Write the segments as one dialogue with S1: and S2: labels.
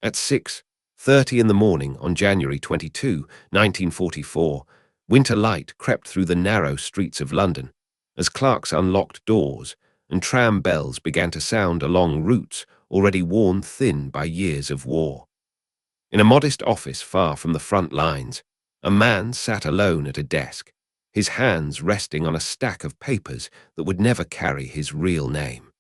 S1: At 6:30 in the morning on January 22, 1944, winter light crept through the narrow streets of London as clerks unlocked doors and tram bells began to sound along routes already worn thin by years of war. In a modest office far from the front lines, a man sat alone at a desk, his hands resting on a stack of papers that would never carry his real name.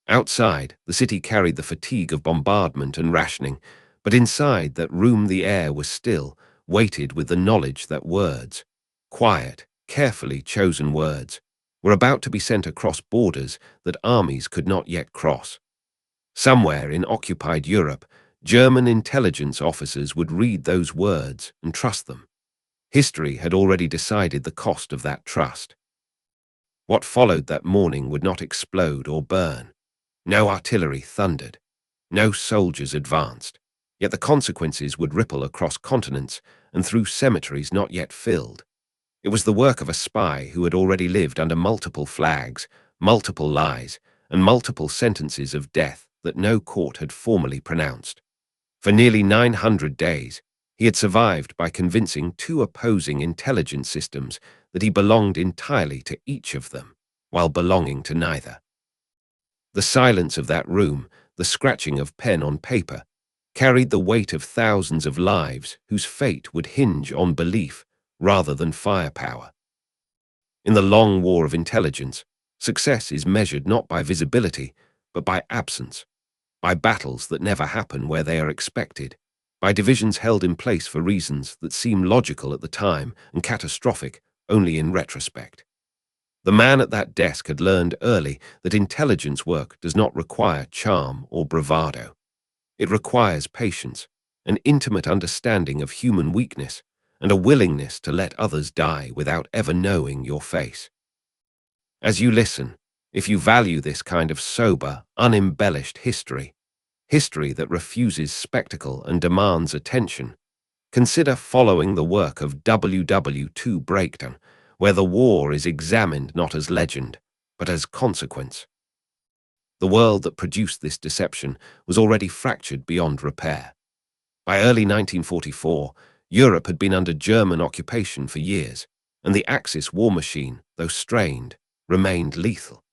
S1: Outside, the city carried the fatigue of bombardment and rationing, but inside that room the air was still, weighted with the knowledge that words, quiet, carefully chosen words, were about to be sent across borders that armies could not yet cross. Somewhere in occupied Europe, German intelligence officers would read those words and trust them. History had already decided the cost of that trust. What followed that morning would not explode or burn. No artillery thundered. No soldiers advanced. Yet the consequences would ripple across continents and through cemeteries not yet filled. It was the work of a spy who had already lived under multiple flags, multiple lies, and multiple sentences of death that no court had formally pronounced. For nearly 900 days, he had survived by convincing two opposing intelligence systems that he belonged entirely to each of them, while belonging to neither. The silence of that room, the scratching of pen on paper, carried the weight of thousands of lives whose fate would hinge on belief rather than firepower. In the long war of intelligence, success is measured not by visibility, but by absence, by battles that never happen where they are expected, by divisions held in place for reasons that seem logical at the time and catastrophic only in retrospect. The man at that desk had learned early that intelligence work does not require charm or bravado. It requires patience, an intimate understanding of human weakness, and a willingness to let others die without ever knowing your face. As you listen, if you value this kind of sober, unembellished history that refuses spectacle and demands attention, consider following the work of WW2 Breakdown, where the war is examined not as legend, but as consequence. The world that produced this deception was already fractured beyond repair. By early 1944, Europe had been under German occupation for years, and the Axis war machine, though strained, remained lethal.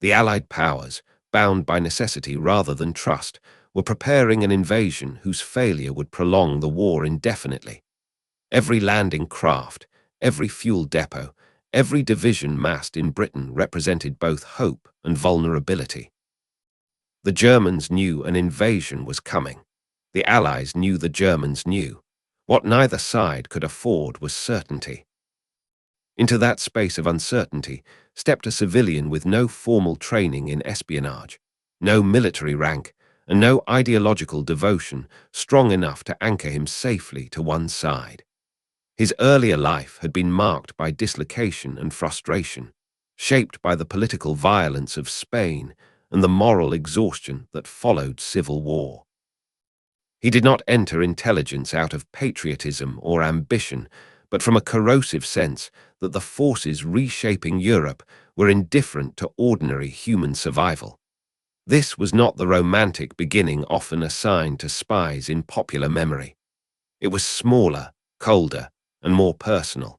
S1: The Allied powers, bound by necessity rather than trust, were preparing an invasion whose failure would prolong the war indefinitely. Every landing craft, every fuel depot, every division massed in Britain represented both hope and vulnerability. The Germans knew an invasion was coming. The Allies knew the Germans knew. What neither side could afford was certainty. Into that space of uncertainty stepped a civilian with no formal training in espionage, no military rank, and no ideological devotion strong enough to anchor him safely to one side. His earlier life had been marked by dislocation and frustration, shaped by the political violence of Spain and the moral exhaustion that followed civil war. He did not enter intelligence out of patriotism or ambition, but from a corrosive sense that the forces reshaping Europe were indifferent to ordinary human survival. This was not the romantic beginning often assigned to spies in popular memory. It was smaller, colder, and more personal.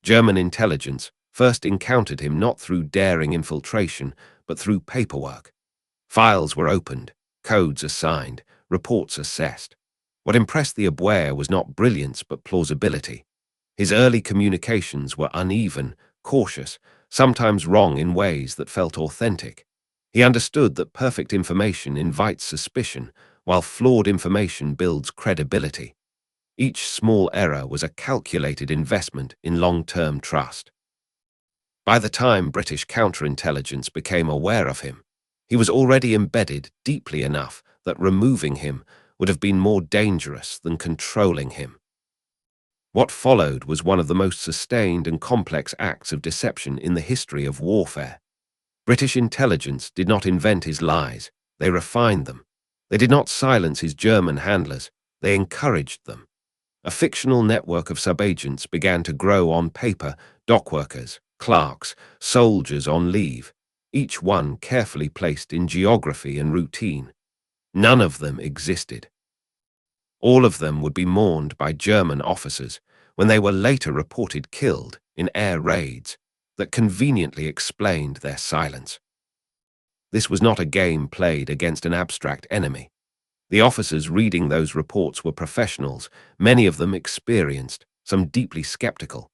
S1: German intelligence first encountered him not through daring infiltration, but through paperwork. Files were opened, codes assigned, reports assessed. What impressed the Abwehr was not brilliance but plausibility. His early communications were uneven, cautious, sometimes wrong in ways that felt authentic. He understood that perfect information invites suspicion, while flawed information builds credibility. Each small error was a calculated investment in long-term trust. By the time British counterintelligence became aware of him, he was already embedded deeply enough that removing him would have been more dangerous than controlling him. What followed was one of the most sustained and complex acts of deception in the history of warfare. British intelligence did not invent his lies, they refined them. They did not silence his German handlers, they encouraged them. A fictional network of subagents began to grow on paper, dockworkers, clerks, soldiers on leave, each one carefully placed in geography and routine. None of them existed. All of them would be mourned by German officers when they were later reported killed in air raids that conveniently explained their silence. This was not a game played against an abstract enemy. The officers reading those reports were professionals, many of them experienced, some deeply skeptical.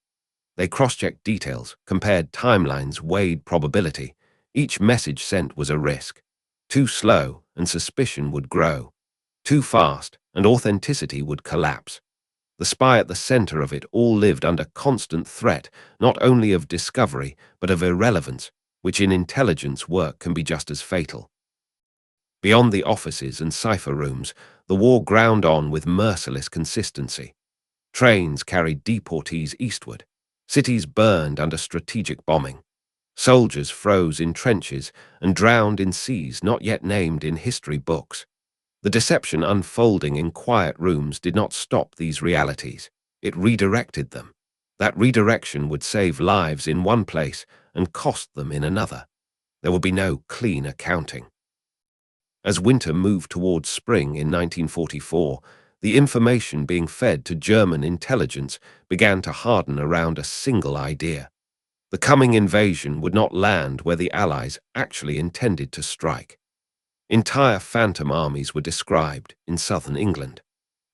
S1: They cross-checked details, compared timelines, weighed probability. Each message sent was a risk. Too slow, and suspicion would grow. Too fast, and authenticity would collapse. The spy at the center of it all lived under constant threat, not only of discovery, but of irrelevance, which in intelligence work can be just as fatal. Beyond the offices and cipher rooms, the war ground on with merciless consistency. Trains carried deportees eastward. Cities burned under strategic bombing. Soldiers froze in trenches and drowned in seas not yet named in history books. The deception unfolding in quiet rooms did not stop these realities. It redirected them. That redirection would save lives in one place and cost them in another. There would be no clean accounting. As winter moved towards spring in 1944, the information being fed to German intelligence began to harden around a single idea. The coming invasion would not land where the Allies actually intended to strike. Entire phantom armies were described in southern England.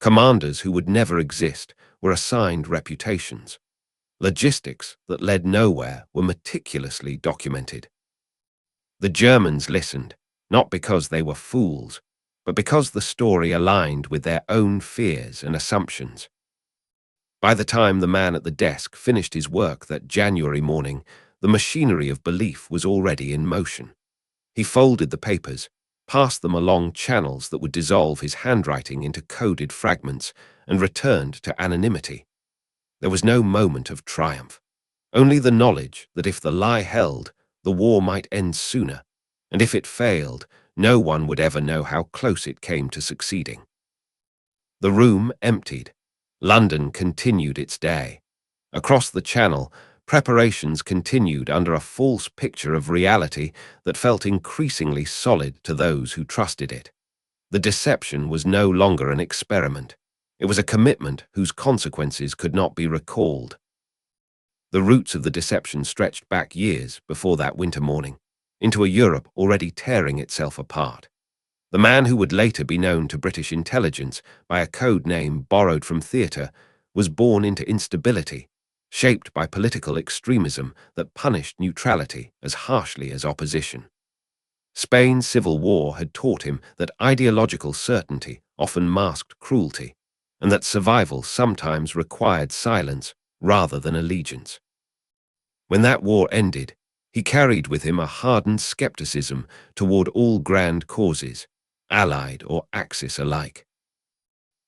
S1: Commanders who would never exist were assigned reputations. Logistics that led nowhere were meticulously documented. The Germans listened, not because they were fools, but because the story aligned with their own fears and assumptions. By the time the man at the desk finished his work that January morning, the machinery of belief was already in motion. He folded the papers, passed them along channels that would dissolve his handwriting into coded fragments, and returned to anonymity. There was no moment of triumph, only the knowledge that if the lie held, the war might end sooner, and if it failed, no one would ever know how close it came to succeeding. The room emptied. London continued its day. Across the Channel, preparations continued under a false picture of reality that felt increasingly solid to those who trusted it. The deception was no longer an experiment. It was a commitment whose consequences could not be recalled. The roots of the deception stretched back years before that winter morning, into a Europe already tearing itself apart. The man who would later be known to British intelligence by a code name borrowed from theatre was born into instability, shaped by political extremism that punished neutrality as harshly as opposition. Spain's civil war had taught him that ideological certainty often masked cruelty, and that survival sometimes required silence rather than allegiance. When that war ended, he carried with him a hardened skepticism toward all grand causes, Allied or Axis alike.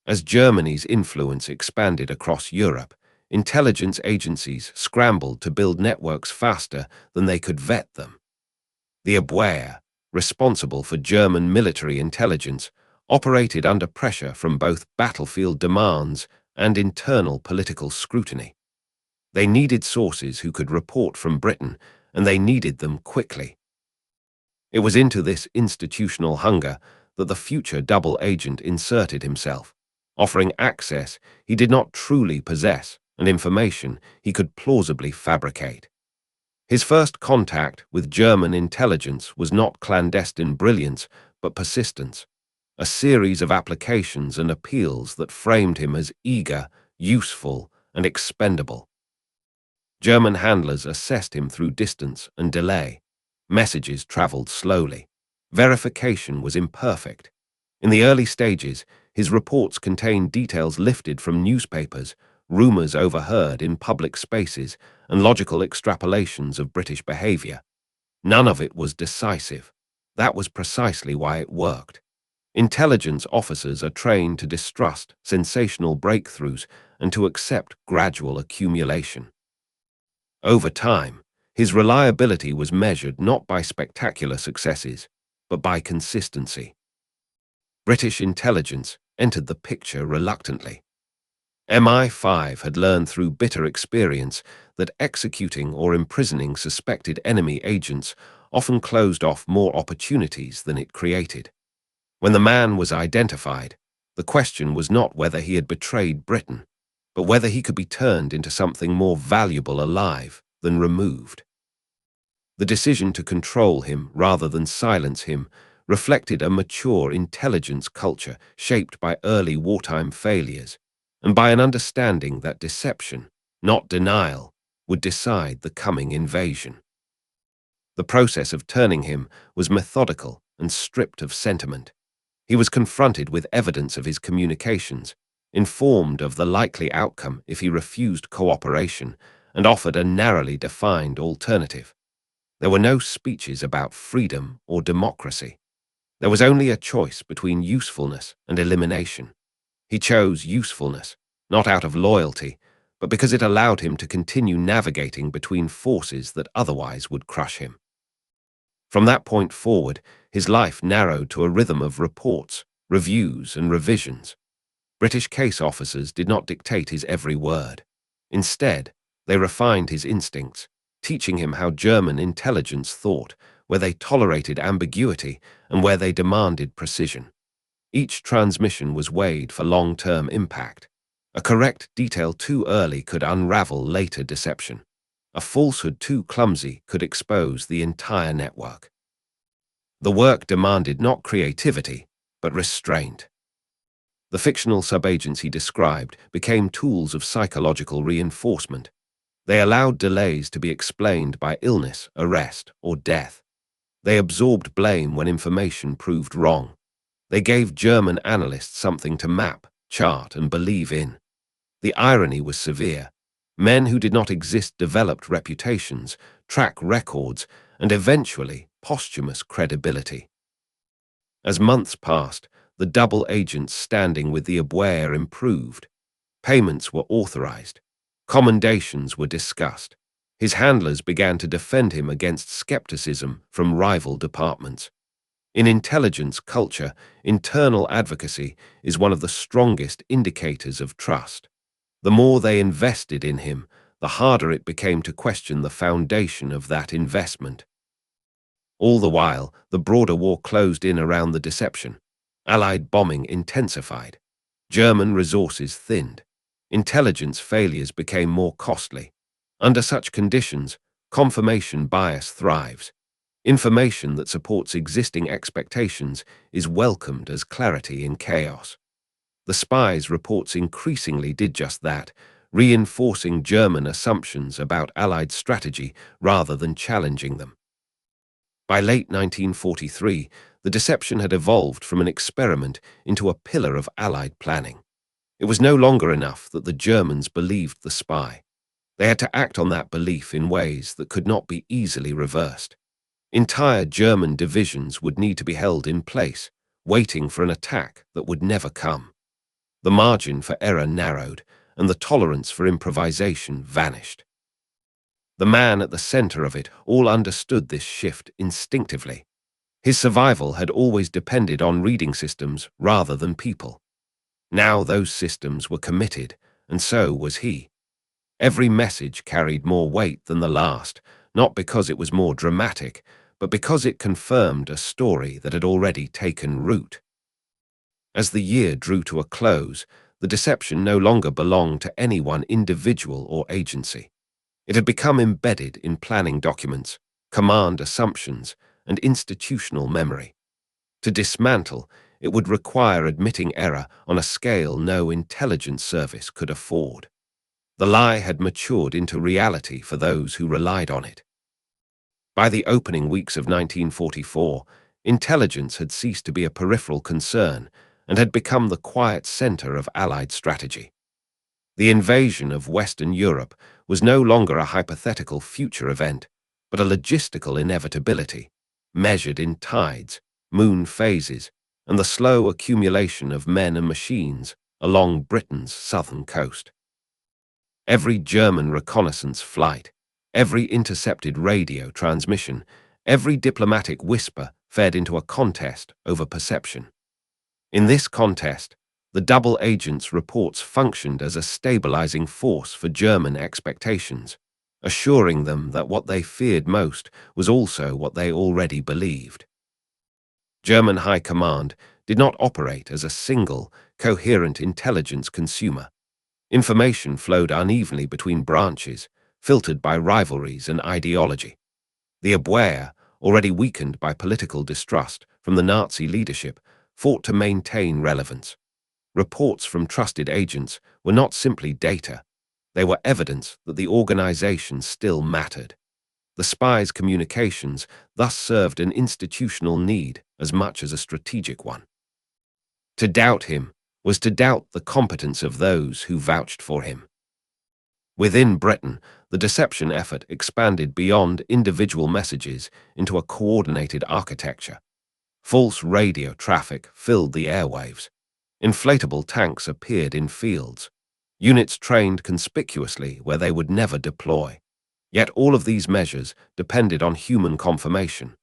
S1: As Germany's influence expanded across Europe, intelligence agencies scrambled to build networks faster than they could vet them. The Abwehr, responsible for German military intelligence, operated under pressure from both battlefield demands and internal political scrutiny. They needed sources who could report from Britain, and they needed them quickly. It was into this institutional hunger that the future double agent inserted himself, offering access he did not truly possess and information he could plausibly fabricate. His first contact with German intelligence was not clandestine brilliance, but persistence, a series of applications and appeals that framed him as eager, useful, and expendable. German handlers assessed him through distance and delay. Messages traveled slowly. Verification was imperfect. In the early stages, his reports contained details lifted from newspapers, rumors overheard in public spaces, and logical extrapolations of British behavior. None of it was decisive. That was precisely why it worked. Intelligence officers are trained to distrust sensational breakthroughs and to accept gradual accumulation. Over time, his reliability was measured not by spectacular successes, but by consistency. British intelligence entered the picture reluctantly. MI5 had learned through bitter experience that executing or imprisoning suspected enemy agents often closed off more opportunities than it created. When the man was identified, the question was not whether he had betrayed Britain, but whether he could be turned into something more valuable alive than removed. The decision to control him rather than silence him reflected a mature intelligence culture shaped by early wartime failures and by an understanding that deception, not denial, would decide the coming invasion. The process of turning him was methodical and stripped of sentiment. He was confronted with evidence of his communications, informed of the likely outcome if he refused cooperation, and offered a narrowly defined alternative. There were no speeches about freedom or democracy. There was only a choice between usefulness and elimination. He chose usefulness, not out of loyalty, but because it allowed him to continue navigating between forces that otherwise would crush him. From that point forward, his life narrowed to a rhythm of reports, reviews, and revisions. British case officers did not dictate his every word. Instead, they refined his instincts, teaching him how German intelligence thought, where they tolerated ambiguity and where they demanded precision. Each transmission was weighed for long-term impact. A correct detail too early could unravel later deception. A falsehood too clumsy could expose the entire network. The work demanded not creativity, but restraint. The fictional sub-agency described became tools of psychological reinforcement. They allowed delays to be explained by illness, arrest, or death. They absorbed blame when information proved wrong. They gave German analysts something to map, chart, and believe in. The irony was severe. Men who did not exist developed reputations, track records, and eventually posthumous credibility. As months passed, the double agent's standing with the Abwehr improved. Payments were authorized. Commendations were discussed. His handlers began to defend him against skepticism from rival departments. In intelligence culture, internal advocacy is one of the strongest indicators of trust. The more they invested in him, the harder it became to question the foundation of that investment. All the while, the broader war closed in around the deception. Allied bombing intensified. German resources thinned. Intelligence failures became more costly. Under such conditions, confirmation bias thrives. Information that supports existing expectations is welcomed as clarity in chaos. The spies' reports increasingly did just that, reinforcing German assumptions about Allied strategy rather than challenging them. By late 1943, the deception had evolved from an experiment into a pillar of Allied planning. It was no longer enough that the Germans believed the spy. They had to act on that belief in ways that could not be easily reversed. Entire German divisions would need to be held in place, waiting for an attack that would never come. The margin for error narrowed, and the tolerance for improvisation vanished. The man at the center of it all understood this shift instinctively. His survival had always depended on reading systems rather than people. Now those systems were committed, and so was he. Every message carried more weight than the last, not because it was more dramatic, but because it confirmed a story that had already taken root. As the year drew to a close, the deception no longer belonged to any one individual or agency. It had become embedded in planning documents, command assumptions, and institutional memory. To dismantle, it would require admitting error on a scale no intelligence service could afford. The lie had matured into reality for those who relied on it. By the opening weeks of 1944, intelligence had ceased to be a peripheral concern and had become the quiet center of Allied strategy. The invasion of Western Europe was no longer a hypothetical future event, but a logistical inevitability, measured in tides, moon phases, and the slow accumulation of men and machines along Britain's southern coast. Every German reconnaissance flight, every intercepted radio transmission, every diplomatic whisper fed into a contest over perception. In this contest, the double agents' reports functioned as a stabilizing force for German expectations, assuring them that what they feared most was also what they already believed. German High Command did not operate as a single, coherent intelligence consumer. Information flowed unevenly between branches, filtered by rivalries and ideology. The Abwehr, already weakened by political distrust from the Nazi leadership, fought to maintain relevance. Reports from trusted agents were not simply data. They were evidence that the organization still mattered. The spy's communications thus served an institutional need as much as a strategic one. To doubt him was to doubt the competence of those who vouched for him. Within Britain, the deception effort expanded beyond individual messages into a coordinated architecture. False radio traffic filled the airwaves. Inflatable tanks appeared in fields. Units trained conspicuously where they would never deploy. Yet all of these measures depended on human confirmation.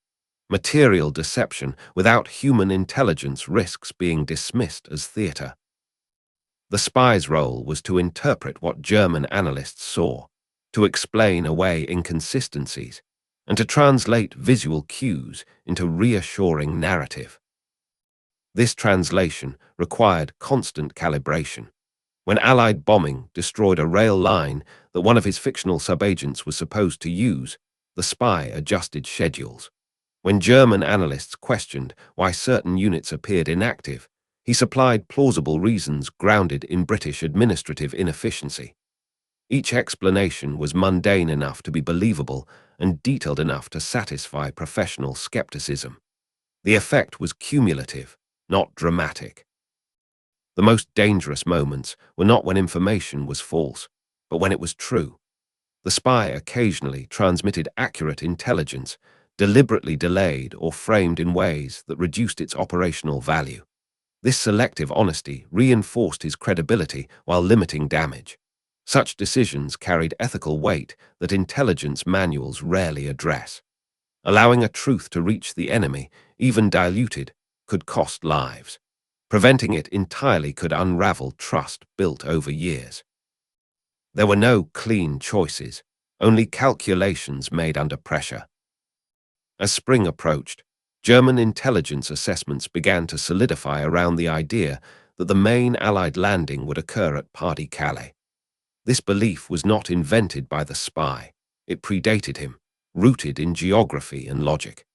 S1: Material deception without human intelligence risks being dismissed as theater. The spy's role was to interpret what German analysts saw, to explain away inconsistencies, and to translate visual cues into reassuring narrative. This translation required constant calibration. When Allied bombing destroyed a rail line that one of his fictional subagents was supposed to use, the spy adjusted schedules. When German analysts questioned why certain units appeared inactive, he supplied plausible reasons grounded in British administrative inefficiency. Each explanation was mundane enough to be believable and detailed enough to satisfy professional skepticism. The effect was cumulative, not dramatic. The most dangerous moments were not when information was false, but when it was true. The spy occasionally transmitted accurate intelligence, deliberately delayed or framed in ways that reduced its operational value. This selective honesty reinforced his credibility while limiting damage. Such decisions carried ethical weight that intelligence manuals rarely address. Allowing a truth to reach the enemy, even diluted, could cost lives. Preventing it entirely could unravel trust built over years. There were no clean choices, only calculations made under pressure. As spring approached, German intelligence assessments began to solidify around the idea that the main Allied landing would occur at Pas-de-Calais. This belief was not invented by the spy. It predated him, rooted in geography and logic.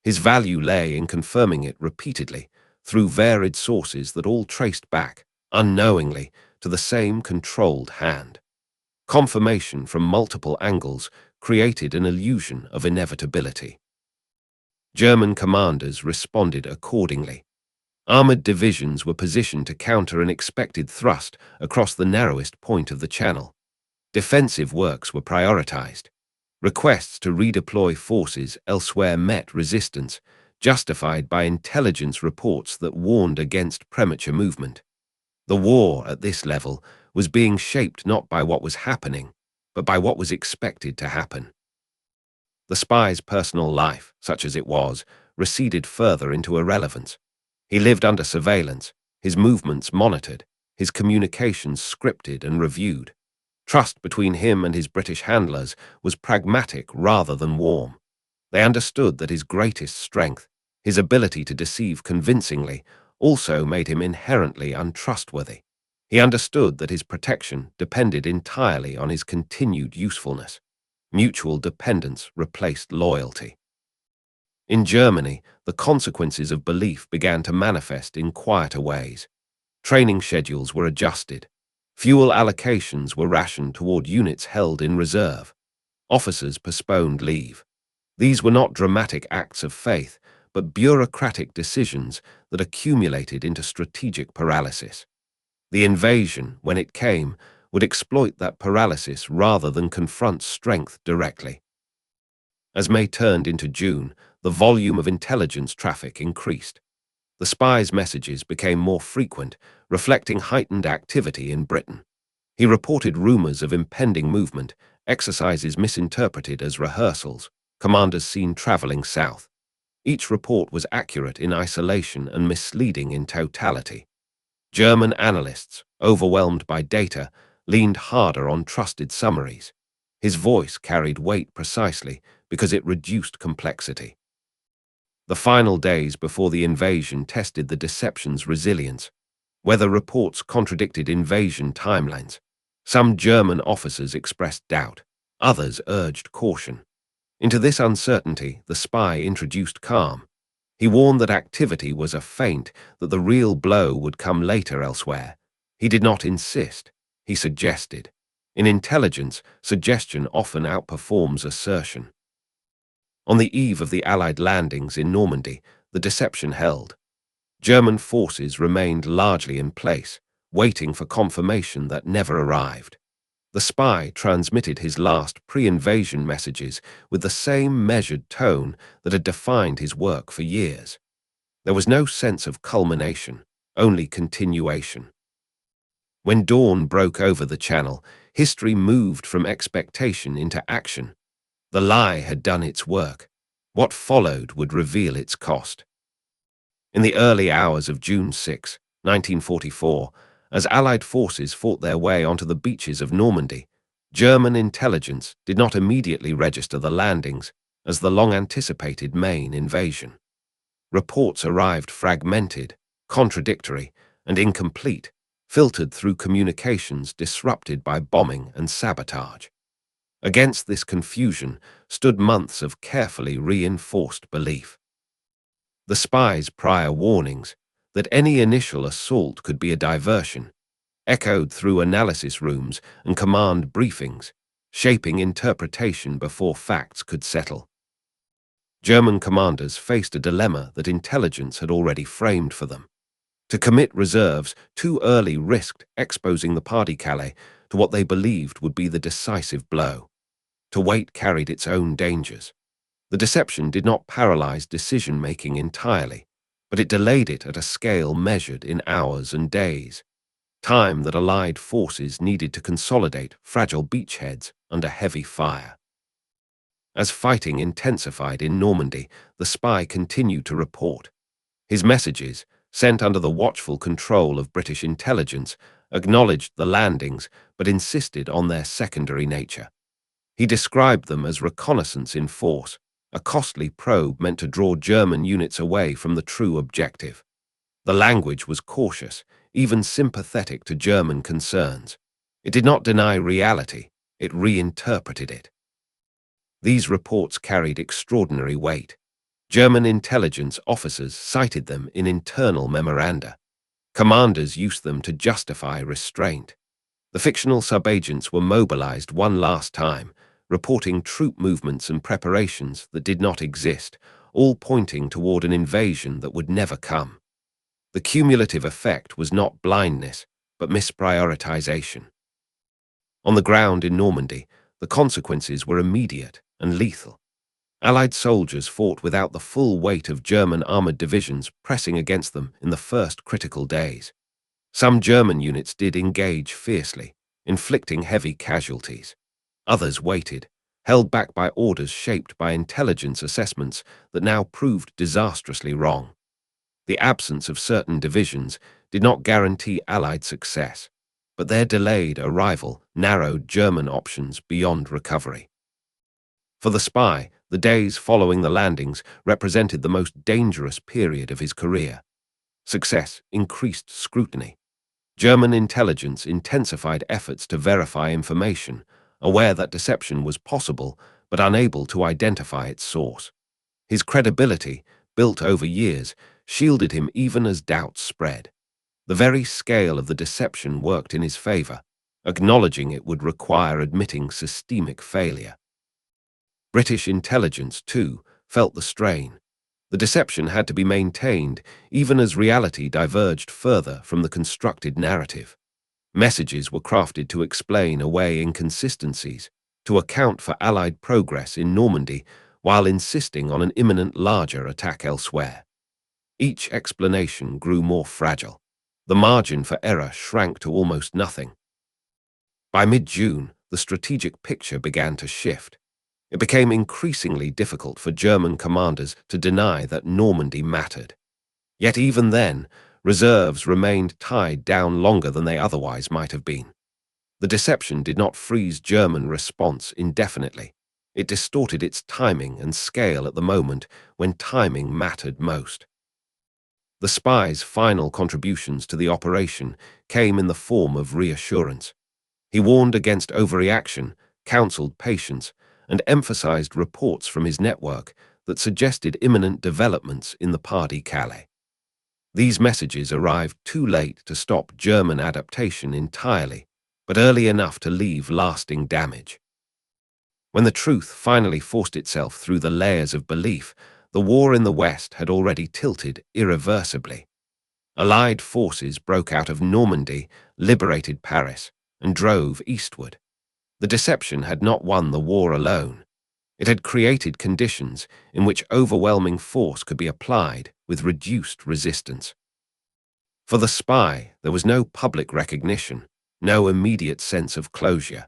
S1: His value lay in confirming it repeatedly, through varied sources that all traced back, unknowingly, to the same controlled hand. Confirmation from multiple angles created an illusion of inevitability. German commanders responded accordingly. Armored divisions were positioned to counter an expected thrust across the narrowest point of the channel. Defensive works were prioritized. Requests to redeploy forces elsewhere met resistance, justified by intelligence reports that warned against premature movement. The war at this level was being shaped not by what was happening, but by what was expected to happen. The spy's personal life, such as it was, receded further into irrelevance. He lived under surveillance, his movements monitored, his communications scripted and reviewed. Trust between him and his British handlers was pragmatic rather than warm. They understood that his greatest strength, his ability to deceive convincingly, also made him inherently untrustworthy. He understood that his protection depended entirely on his continued usefulness. Mutual dependence replaced loyalty. In Germany, the consequences of belief began to manifest in quieter ways. Training schedules were adjusted. Fuel allocations were rationed toward units held in reserve. Officers postponed leave. These were not dramatic acts of faith, but bureaucratic decisions that accumulated into strategic paralysis. The invasion, when it came, would exploit that paralysis rather than confront strength directly. As May turned into June, the volume of intelligence traffic increased. The spy's messages became more frequent, reflecting heightened activity in Britain. He reported rumors of impending movement, exercises misinterpreted as rehearsals, commanders seen traveling south. Each report was accurate in isolation and misleading in totality. German analysts, overwhelmed by data, leaned harder on trusted summaries. His voice carried weight precisely because it reduced complexity. The final days before the invasion tested the deception's resilience. Weather reports contradicted invasion timelines. Some German officers expressed doubt, others urged caution. Into this uncertainty, the spy introduced calm. He warned that activity was a feint, that the real blow would come later elsewhere. He did not insist, he suggested. In intelligence, suggestion often outperforms assertion. On the eve of the Allied landings in Normandy, the deception held. German forces remained largely in place, waiting for confirmation that never arrived. The spy transmitted his last pre-invasion messages with the same measured tone that had defined his work for years. There was no sense of culmination, only continuation. When dawn broke over the Channel, history moved from expectation into action. The lie had done its work. What followed would reveal its cost. In the early hours of June 6, 1944, as Allied forces fought their way onto the beaches of Normandy, German intelligence did not immediately register the landings as the long-anticipated main invasion. Reports arrived fragmented, contradictory, and incomplete, filtered through communications disrupted by bombing and sabotage. Against this confusion stood months of carefully reinforced belief. The spies' prior warnings that any initial assault could be a diversion echoed through analysis rooms and command briefings, shaping interpretation before facts could settle. German commanders faced a dilemma that intelligence had already framed for them. To commit reserves too early risked exposing the Pas-de-Calais to what they believed would be the decisive blow. To wait carried its own dangers. The deception did not paralyze decision-making entirely, but it delayed it at a scale measured in hours and days, time that Allied forces needed to consolidate fragile beachheads under heavy fire. As fighting intensified in Normandy, the spy continued to report. His messages, sent under the watchful control of British intelligence, acknowledged the landings but insisted on their secondary nature. He described them as reconnaissance in force, a costly probe meant to draw German units away from the true objective. The language was cautious, even sympathetic to German concerns. It did not deny reality, it reinterpreted it. These reports carried extraordinary weight. German intelligence officers cited them in internal memoranda. Commanders used them to justify restraint. The fictional subagents were mobilized one last time, reporting troop movements and preparations that did not exist, all pointing toward an invasion that would never come. The cumulative effect was not blindness, but misprioritization. On the ground in Normandy, the consequences were immediate and lethal. Allied soldiers fought without the full weight of German armored divisions pressing against them in the first critical days. Some German units did engage fiercely, inflicting heavy casualties. Others waited, held back by orders shaped by intelligence assessments that now proved disastrously wrong. The absence of certain divisions did not guarantee Allied success, but their delayed arrival narrowed German options beyond recovery. For the spy, the days following the landings represented the most dangerous period of his career. Success increased scrutiny. German intelligence intensified efforts to verify information, aware that deception was possible but unable to identify its source. His credibility, built over years, shielded him even as doubts spread. The very scale of the deception worked in his favor, acknowledging it would require admitting systemic failure. British intelligence, too, felt the strain. The deception had to be maintained even as reality diverged further from the constructed narrative. Messages were crafted to explain away inconsistencies, to account for Allied progress in Normandy while insisting on an imminent larger attack elsewhere. Each explanation grew more fragile. The margin for error shrank to almost nothing. By mid-June, the strategic picture began to shift. It became increasingly difficult for German commanders to deny that Normandy mattered. Yet even then, reserves remained tied down longer than they otherwise might have been. The deception did not freeze German response indefinitely. It distorted its timing and scale at the moment when timing mattered most. The spy's final contributions to the operation came in the form of reassurance. He warned against overreaction, counseled patience, and emphasized reports from his network that suggested imminent developments in the Pas-de-Calais. These messages arrived too late to stop German adaptation entirely, but early enough to leave lasting damage. When the truth finally forced itself through the layers of belief, the war in the West had already tilted irreversibly. Allied forces broke out of Normandy, liberated Paris, and drove eastward. The deception had not won the war alone. It had created conditions in which overwhelming force could be applied with reduced resistance. For the spy, there was no public recognition, no immediate sense of closure.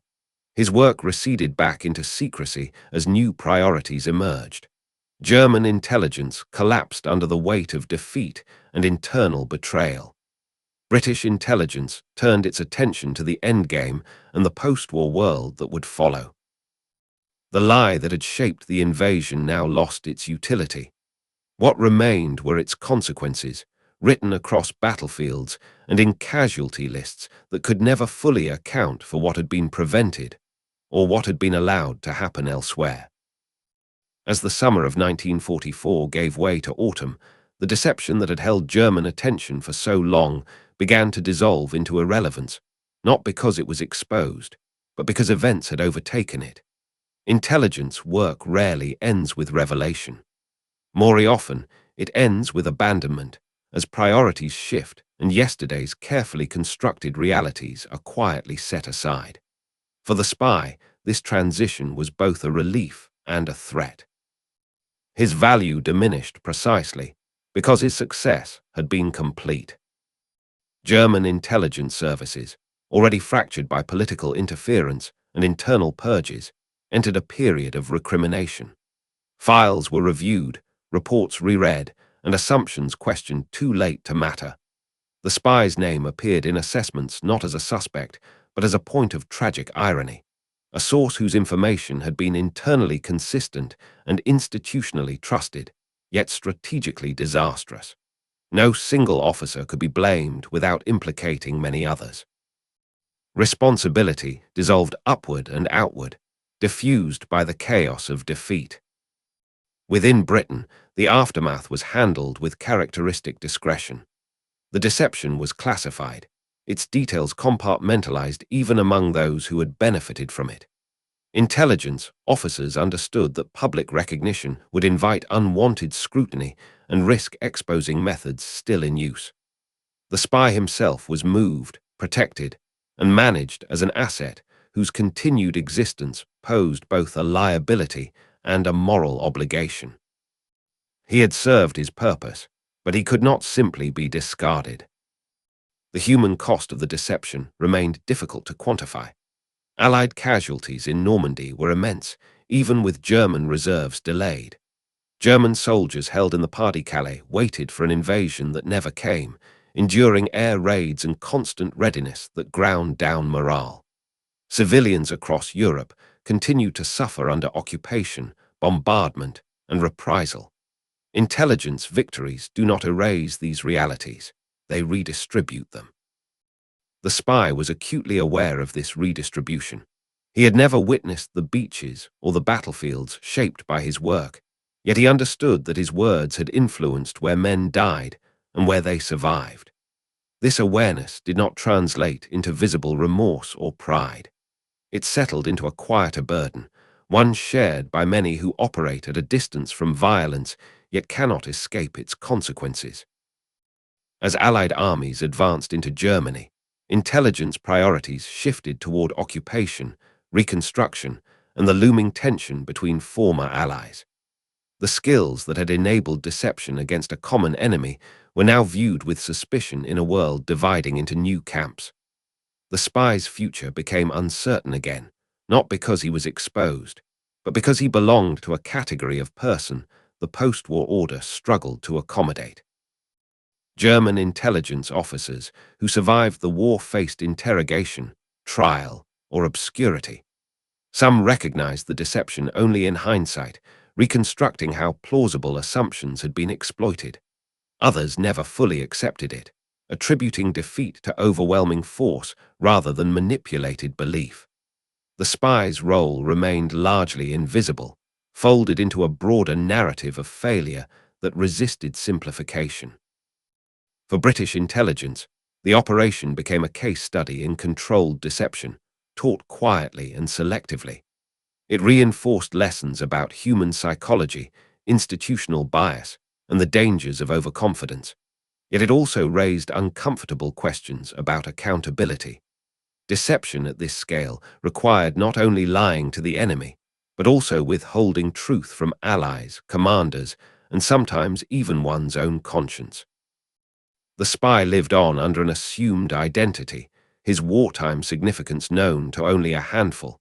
S1: His work receded back into secrecy as new priorities emerged. German intelligence collapsed under the weight of defeat and internal betrayal. British intelligence turned its attention to the endgame and the post-war world that would follow. The lie that had shaped the invasion now lost its utility. What remained were its consequences, written across battlefields and in casualty lists that could never fully account for what had been prevented or what had been allowed to happen elsewhere. As the summer of 1944 gave way to autumn, the deception that had held German attention for so long began to dissolve into irrelevance, not because it was exposed, but because events had overtaken it. Intelligence work rarely ends with revelation. More often, it ends with abandonment, as priorities shift and yesterday's carefully constructed realities are quietly set aside. For the spy, this transition was both a relief and a threat. His value diminished precisely because his success had been complete. German intelligence services, already fractured by political interference and internal purges, entered a period of recrimination. Files were reviewed, reports reread, and assumptions questioned too late to matter. The spy's name appeared in assessments not as a suspect, but as a point of tragic irony, a source whose information had been internally consistent and institutionally trusted, yet strategically disastrous. No single officer could be blamed without implicating many others. Responsibility dissolved upward and outward, diffused by the chaos of defeat. Within Britain, the aftermath was handled with characteristic discretion. The deception was classified, its details compartmentalized even among those who had benefited from it. Intelligence officers understood that public recognition would invite unwanted scrutiny and risk exposing methods still in use. The spy himself was moved, protected, and managed as an asset whose continued existence posed both a liability and a moral obligation. He had served his purpose, but he could not simply be discarded. The human cost of the deception remained difficult to quantify. Allied casualties in Normandy were immense, even with German reserves delayed. German soldiers held in the Pas-de-Calais waited for an invasion that never came, enduring air raids and constant readiness that ground down morale. Civilians across Europe continued to suffer under occupation, bombardment, and reprisal. Intelligence victories do not erase these realities, they redistribute them. The spy was acutely aware of this redistribution. He had never witnessed the beaches or the battlefields shaped by his work, yet he understood that his words had influenced where men died and where they survived. This awareness did not translate into visible remorse or pride. It settled into a quieter burden, one shared by many who operate at a distance from violence yet cannot escape its consequences. As Allied armies advanced into Germany, intelligence priorities shifted toward occupation, reconstruction, and the looming tension between former allies. The skills that had enabled deception against a common enemy were now viewed with suspicion in a world dividing into new camps. The spy's future became uncertain again, not because he was exposed, but because he belonged to a category of person the post-war order struggled to accommodate. German intelligence officers who survived the war faced interrogation, trial, or obscurity. Some recognized the deception only in hindsight, reconstructing how plausible assumptions had been exploited. Others never fully accepted it, attributing defeat to overwhelming force rather than manipulated belief. The spy's role remained largely invisible, folded into a broader narrative of failure that resisted simplification. For British intelligence, the operation became a case study in controlled deception, taught quietly and selectively. It reinforced lessons about human psychology, institutional bias, and the dangers of overconfidence. Yet it also raised uncomfortable questions about accountability. Deception at this scale required not only lying to the enemy, but also withholding truth from allies, commanders, and sometimes even one's own conscience. The spy lived on under an assumed identity, his wartime significance known to only a handful.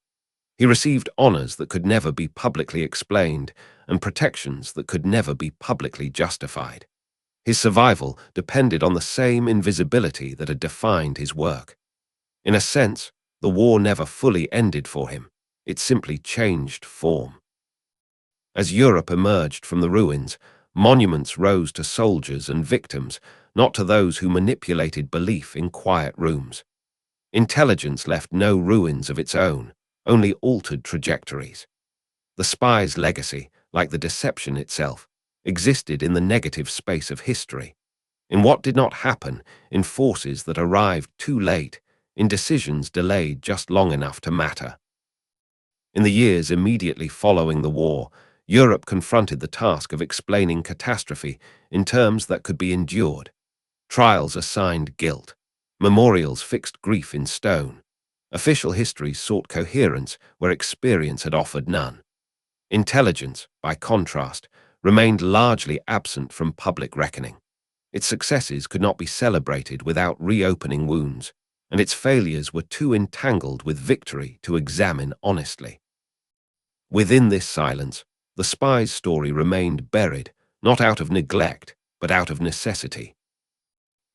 S1: He received honors that could never be publicly explained and protections that could never be publicly justified. His survival depended on the same invisibility that had defined his work. In a sense, the war never fully ended for him. It simply changed form. As Europe emerged from the ruins, monuments rose to soldiers and victims, not to those who manipulated belief in quiet rooms. Intelligence left no ruins of its own, only altered trajectories. The spy's legacy, like the deception itself, existed in the negative space of history, in what did not happen, in forces that arrived too late, in decisions delayed just long enough to matter. In the years immediately following the war, Europe confronted the task of explaining catastrophe in terms that could be endured. Trials assigned guilt. Memorials fixed grief in stone. Official histories sought coherence where experience had offered none. Intelligence, by contrast, remained largely absent from public reckoning. Its successes could not be celebrated without reopening wounds, and its failures were too entangled with victory to examine honestly. Within this silence, the spy's story remained buried, not out of neglect, but out of necessity.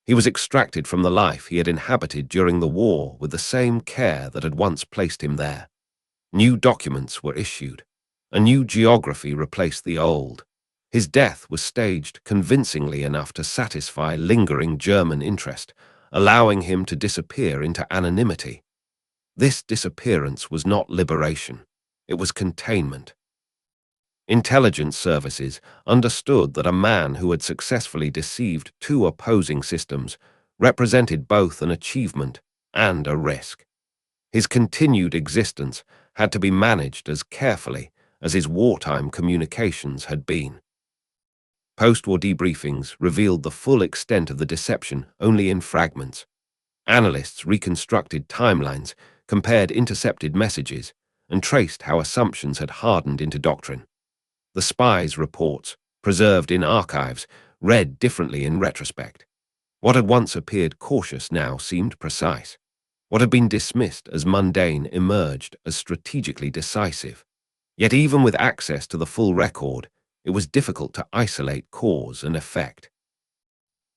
S1: He was extracted from the life he had inhabited during the war with the same care that had once placed him there. New documents were issued. A new geography replaced the old. His death was staged convincingly enough to satisfy lingering German interest, allowing him to disappear into anonymity. This disappearance was not liberation. It was containment. Intelligence services understood that a man who had successfully deceived two opposing systems represented both an achievement and a risk. His continued existence had to be managed as carefully as his wartime communications had been. Post-war debriefings revealed the full extent of the deception only in fragments. Analysts reconstructed timelines, compared intercepted messages, and traced how assumptions had hardened into doctrine. The spy's reports, preserved in archives, read differently in retrospect. What had once appeared cautious now seemed precise. What had been dismissed as mundane emerged as strategically decisive. Yet even with access to the full record, it was difficult to isolate cause and effect.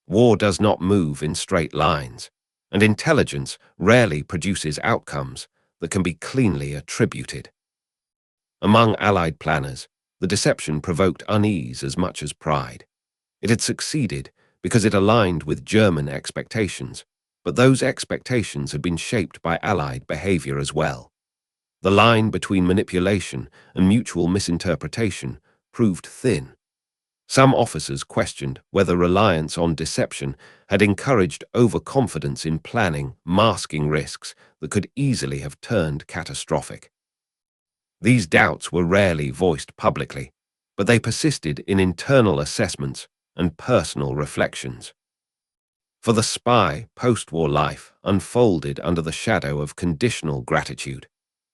S1: War does not move in straight lines, and intelligence rarely produces outcomes that can be cleanly attributed. Among Allied planners, the deception provoked unease as much as pride. It had succeeded because it aligned with German expectations, but those expectations had been shaped by Allied behavior as well. The line between manipulation and mutual misinterpretation proved thin. Some officers questioned whether reliance on deception had encouraged overconfidence in planning, masking risks that could easily have turned catastrophic. These doubts were rarely voiced publicly, but they persisted in internal assessments and personal reflections. For the spy, post-war life unfolded under the shadow of conditional gratitude.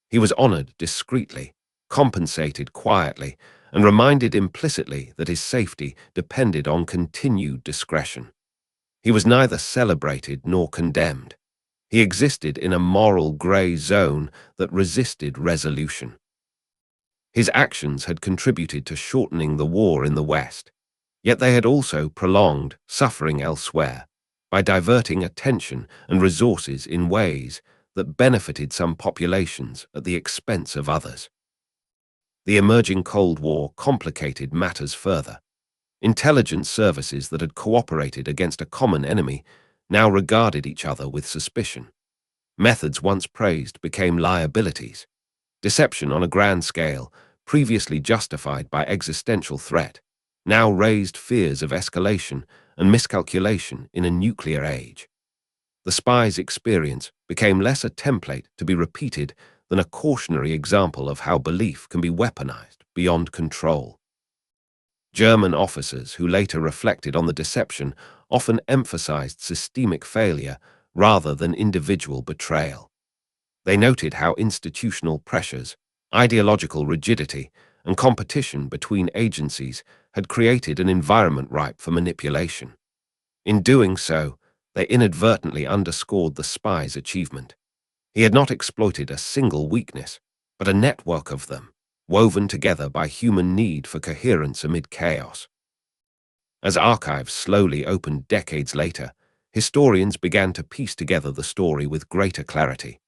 S1: He was honored discreetly, compensated quietly, and reminded implicitly that his safety depended on continued discretion. He was neither celebrated nor condemned. He existed in a moral gray zone that resisted resolution. His actions had contributed to shortening the war in the West, yet they had also prolonged suffering elsewhere by diverting attention and resources in ways that benefited some populations at the expense of others. The emerging Cold War complicated matters further. Intelligence services that had cooperated against a common enemy now regarded each other with suspicion. Methods once praised became liabilities. Deception on a grand scale, previously justified by existential threat, now raised fears of escalation and miscalculation in a nuclear age. The spy's experience became less a template to be repeated than a cautionary example of how belief can be weaponized beyond control. German officers who later reflected on the deception often emphasized systemic failure rather than individual betrayal. They noted how institutional pressures, ideological rigidity, and competition between agencies had created an environment ripe for manipulation. In doing so, they inadvertently underscored the spy's achievement. He had not exploited a single weakness, but a network of them, woven together by human need for coherence amid chaos. As archives slowly opened decades later, historians began to piece together the story with greater clarity.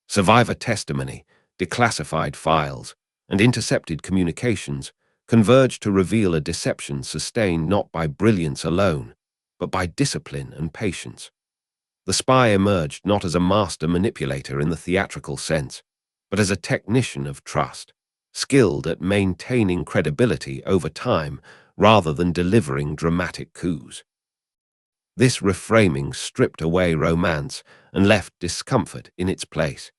S1: Survivor testimony, declassified files, and intercepted communications converged to reveal a deception sustained not by brilliance alone, but by discipline and patience. The spy emerged not as a master manipulator in the theatrical sense, but as a technician of trust, skilled at maintaining credibility over time rather than delivering dramatic coups. This reframing stripped away romance and left discomfort in its place.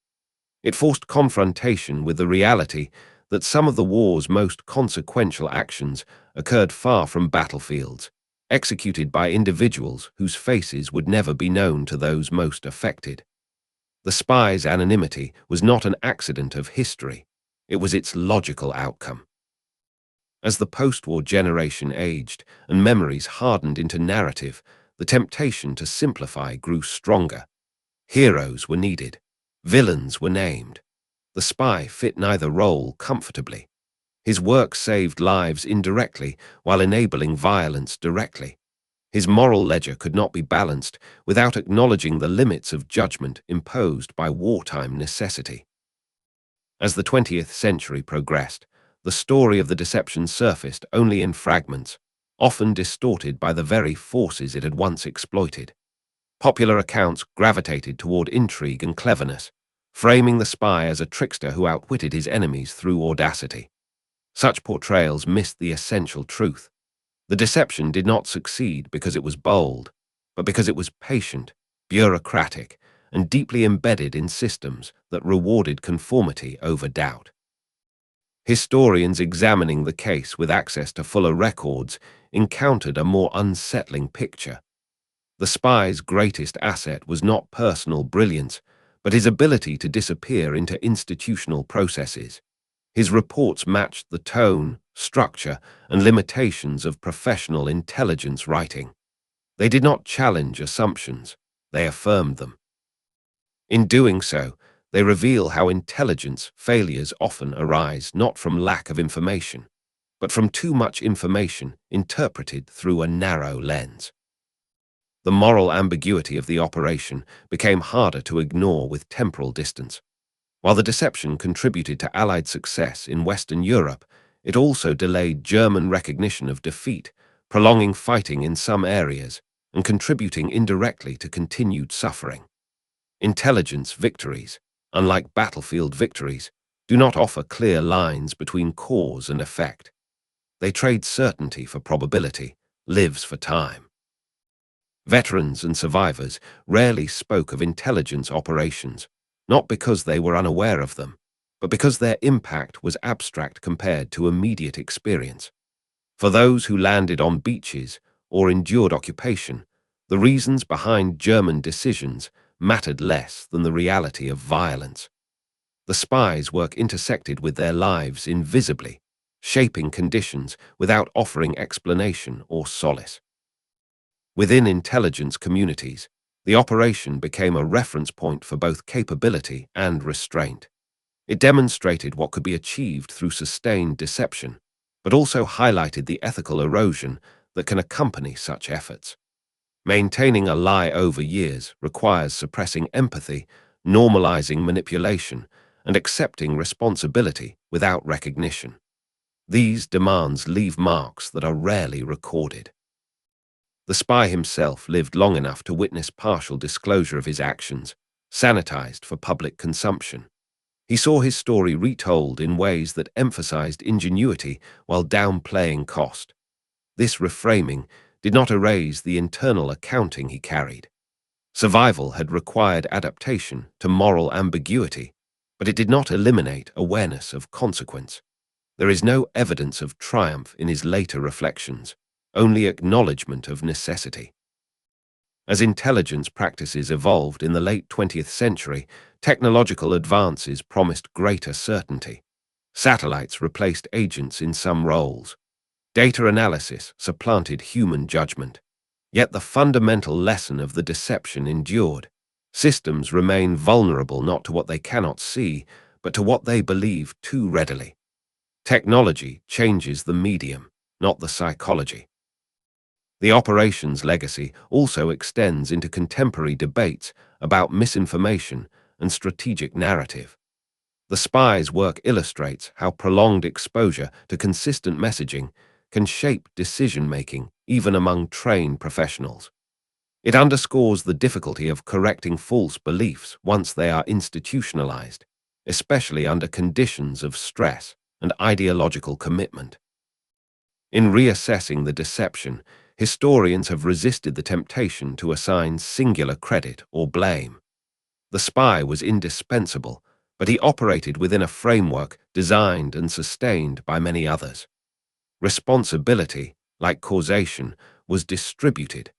S1: It forced confrontation with the reality that some of the war's most consequential actions occurred far from battlefields, executed by individuals whose faces would never be known to those most affected. The spy's anonymity was not an accident of history, it was its logical outcome. As the post-war generation aged and memories hardened into narrative, the temptation to simplify grew stronger. Heroes were needed. Villains were named. The spy fit neither role comfortably. His work saved lives indirectly while enabling violence directly. His moral ledger could not be balanced without acknowledging the limits of judgment imposed by wartime necessity. As the 20th century progressed, the story of the deception surfaced only in fragments, often distorted by the very forces it had once exploited. Popular accounts gravitated toward intrigue and cleverness, framing the spy as a trickster who outwitted his enemies through audacity. Such portrayals missed the essential truth. The deception did not succeed because it was bold, but because it was patient, bureaucratic, and deeply embedded in systems that rewarded conformity over doubt. Historians examining the case with access to fuller records encountered a more unsettling picture. The spy's greatest asset was not personal brilliance, but his ability to disappear into institutional processes. His reports matched the tone, structure, and limitations of professional intelligence writing. They did not challenge assumptions, they affirmed them. In doing so, they reveal how intelligence failures often arise not from lack of information, but from too much information interpreted through a narrow lens. The moral ambiguity of the operation became harder to ignore with temporal distance. While the deception contributed to Allied success in Western Europe, it also delayed German recognition of defeat, prolonging fighting in some areas and contributing indirectly to continued suffering. Intelligence victories, unlike battlefield victories, do not offer clear lines between cause and effect. They trade certainty for probability, lives for time. Veterans and survivors rarely spoke of intelligence operations, not because they were unaware of them, but because their impact was abstract compared to immediate experience. For those who landed on beaches or endured occupation, the reasons behind German decisions mattered less than the reality of violence. The spy's work intersected with their lives invisibly, shaping conditions without offering explanation or solace. Within intelligence communities, the operation became a reference point for both capability and restraint. It demonstrated what could be achieved through sustained deception, but also highlighted the ethical erosion that can accompany such efforts. Maintaining a lie over years requires suppressing empathy normalizing manipulation, and accepting responsibility without recognition. These demands leave marks that are rarely recorded. The spy himself lived long enough to witness partial disclosure of his actions, sanitized for public consumption. He saw his story retold in ways that emphasized ingenuity while downplaying cost. This reframing did not erase the internal accounting he carried. Survival had required adaptation to moral ambiguity, but it did not eliminate awareness of consequence. There is no evidence of triumph in his later reflections, only acknowledgement of necessity. As intelligence practices evolved in the late 20th century, technological advances promised greater certainty. Satellites replaced agents in some roles. Data analysis supplanted human judgment. Yet the fundamental lesson of the deception endured. Systems remain vulnerable not to what they cannot see, but to what they believe too readily. Technology changes the medium, not the psychology. The operations legacy also extends into contemporary debates about misinformation and strategic narrative. The spy's work illustrates how prolonged exposure to consistent messaging can shape decision-making even among trained professionals. It underscores the difficulty of correcting false beliefs once they are institutionalized, especially under conditions of stress and ideological commitment. In reassessing the deception, historians have resisted the temptation to assign singular credit or blame. The spy was indispensable, but he operated within a framework designed and sustained by many others. Responsibility, like causation, was distributed.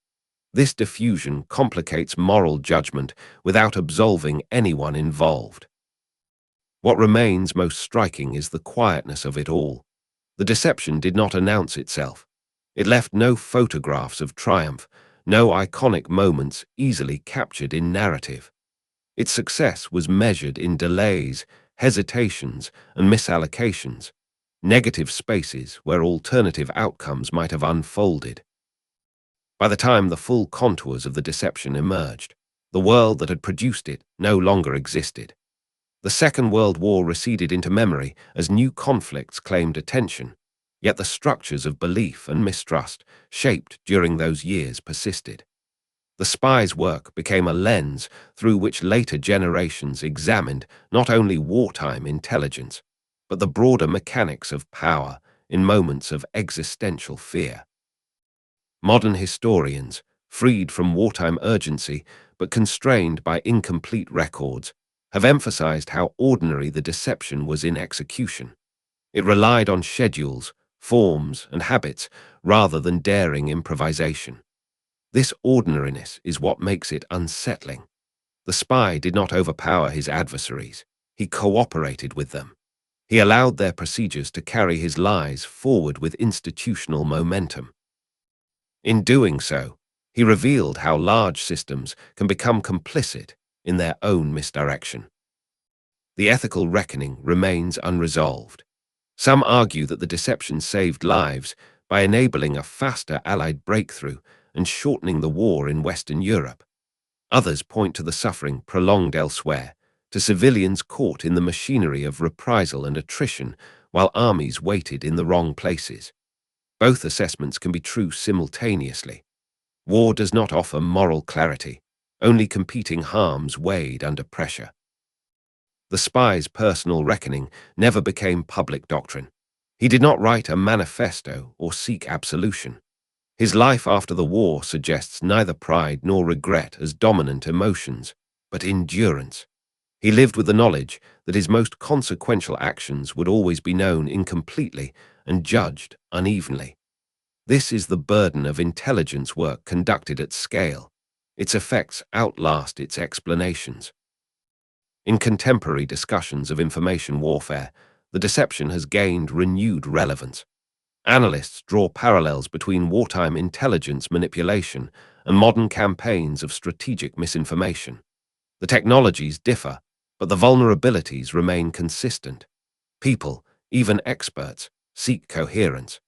S1: This diffusion complicates moral judgment without absolving anyone involved. What remains most striking is the quietness of it all. The deception did not announce itself. It left no photographs of triumph, no iconic moments easily captured in narrative. Its success was measured in delays, hesitations, and misallocations, negative spaces where alternative outcomes might have unfolded. By the time the full contours of the deception emerged, the world that had produced it no longer existed. The Second World War receded into memory as new conflicts claimed attention, yet the structures of belief and mistrust shaped during those years persisted. The spy's work became a lens through which later generations examined not only wartime intelligence, but the broader mechanics of power in moments of existential fear. Modern historians, freed from wartime urgency but constrained by incomplete records, have emphasized how ordinary the deception was in execution. It relied on schedules, forms, and habits rather than daring improvisation. This ordinariness is what makes it unsettling. The spy did not overpower his adversaries. He cooperated with them. He allowed their procedures to carry his lies forward with institutional momentum. In doing so, he revealed how large systems can become complicit in their own misdirection. The ethical reckoning remains unresolved. Some argue that the deception saved lives by enabling a faster Allied breakthrough and shortening the war in Western Europe. Others point to the suffering prolonged elsewhere, to civilians caught in the machinery of reprisal and attrition while armies waited in the wrong places. Both assessments can be true simultaneously. War does not offer moral clarity, only competing harms weighed under pressure. The spy's personal reckoning never became public doctrine. He did not write a manifesto or seek absolution. His life after the war suggests neither pride nor regret as dominant emotions, but endurance. He lived with the knowledge that his most consequential actions would always be known incompletely and judged unevenly. This is the burden of intelligence work conducted at scale. Its effects outlast its explanations. In contemporary discussions of information warfare, the deception has gained renewed relevance. Analysts draw parallels between wartime intelligence manipulation and modern campaigns of strategic misinformation. The technologies differ, but the vulnerabilities remain consistent. People, even experts, seek coherence.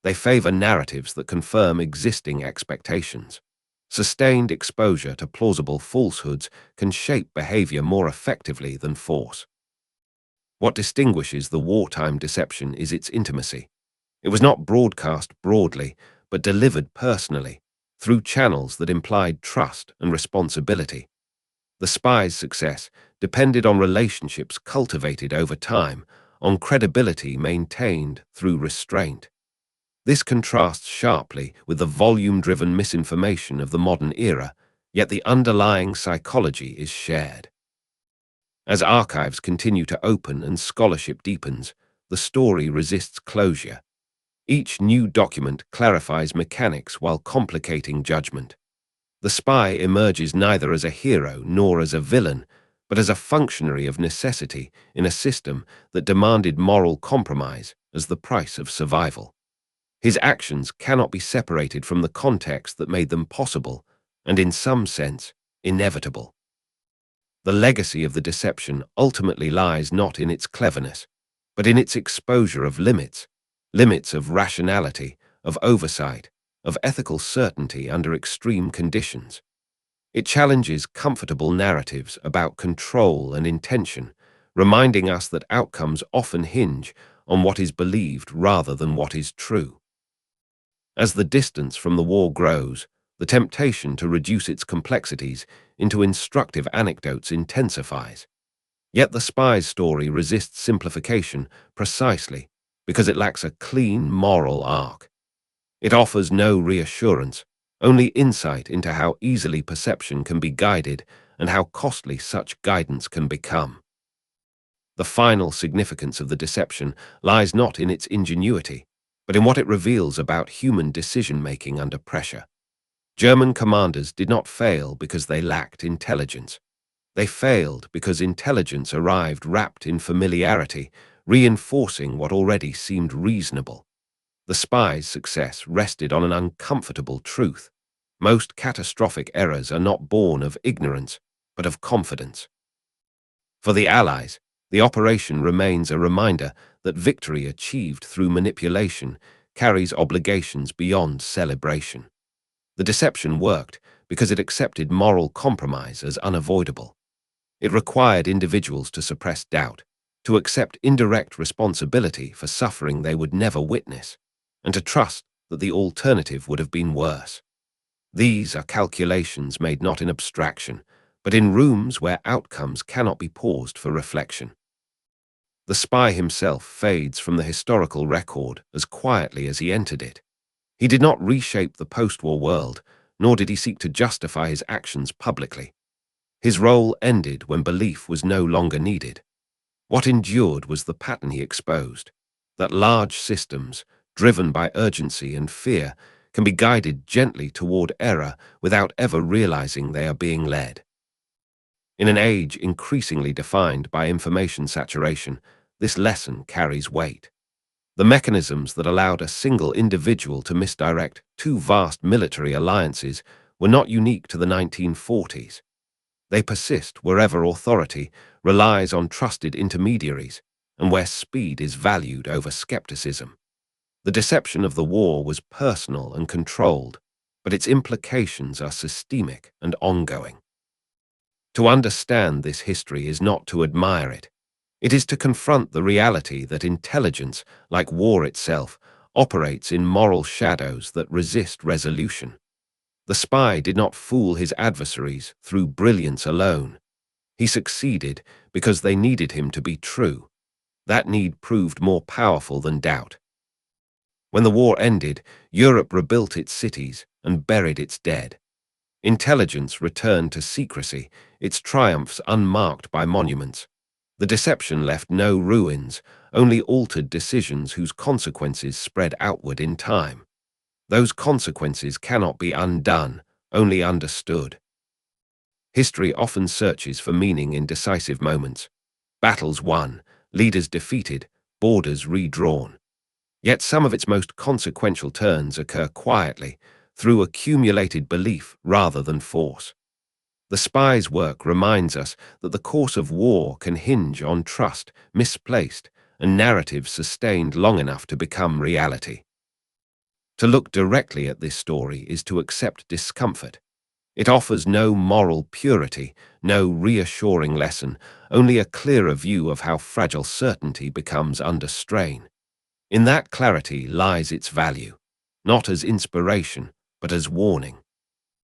S1: They favor narratives that confirm existing expectations. Sustained exposure to plausible falsehoods can shape behavior more effectively than force. What distinguishes the wartime deception is its intimacy. It was not broadcast broadly, but delivered personally, through channels that implied trust and responsibility. The spy's success depended on relationships cultivated over time, on credibility maintained through restraint. This contrasts sharply with the volume-driven misinformation of the modern era, yet the underlying psychology is shared. As archives continue to open and scholarship deepens, the story resists closure. Each new document clarifies mechanics while complicating judgment. The spy emerges neither as a hero nor as a villain, but as a functionary of necessity in a system that demanded moral compromise as the price of survival. His actions cannot be separated from the context that made them possible, and in some sense, inevitable. The legacy of the deception ultimately lies not in its cleverness, but in its exposure of limits, limits of rationality, of oversight, of ethical certainty under extreme conditions. It challenges comfortable narratives about control and intention, reminding us that outcomes often hinge on what is believed rather than what is true. As the distance from the war grows, the temptation to reduce its complexities into instructive anecdotes intensifies. Yet the spy's story resists simplification precisely because it lacks a clean moral arc. It offers no reassurance, only insight into how easily perception can be guided and how costly such guidance can become. The final significance of the deception lies not in its ingenuity, but in what it reveals about human decision-making under pressure. German commanders did not fail because they lacked intelligence. They failed because intelligence arrived wrapped in familiarity, reinforcing what already seemed reasonable. The spy's success rested on an uncomfortable truth. Most catastrophic errors are not born of ignorance, but of confidence. For the Allies, the operation remains a reminder that victory achieved through manipulation carries obligations beyond celebration. The deception worked because it accepted moral compromise as unavoidable. It required individuals to suppress doubt, to accept indirect responsibility for suffering they would never witness, and to trust that the alternative would have been worse. These are calculations made not in abstraction, but in rooms where outcomes cannot be paused for reflection. The spy himself fades from the historical record as quietly as he entered it. He did not reshape the post-war world, nor did he seek to justify his actions publicly. His role ended when belief was no longer needed. What endured was the pattern he exposed, that large systems, driven by urgency and fear, can be guided gently toward error without ever realizing they are being led. In an age increasingly defined by information saturation, this lesson carries weight. The mechanisms that allowed a single individual to misdirect two vast military alliances were not unique to the 1940s. They persist wherever authority relies on trusted intermediaries and where speed is valued over skepticism. The deception of the war was personal and controlled, but its implications are systemic and ongoing. To understand this history is not to admire it. It is to confront the reality that intelligence, like war itself, operates in moral shadows that resist resolution. The spy did not fool his adversaries through brilliance alone. He succeeded because they needed him to be true. That need proved more powerful than doubt. When the war ended, Europe rebuilt its cities and buried its dead. Intelligence returned to secrecy, its triumphs unmarked by monuments. The deception left no ruins, only altered decisions whose consequences spread outward in time. Those consequences cannot be undone, only understood. History often searches for meaning in decisive moments. Battles won, leaders defeated, borders redrawn. Yet some of its most consequential turns occur quietly, through accumulated belief rather than force. The spy's work reminds us that the course of war can hinge on trust misplaced and narratives sustained long enough to become reality. To look directly at this story is to accept discomfort. It offers no moral purity, no reassuring lesson, only a clearer view of how fragile certainty becomes under strain. In that clarity lies its value, not as inspiration, but as warning.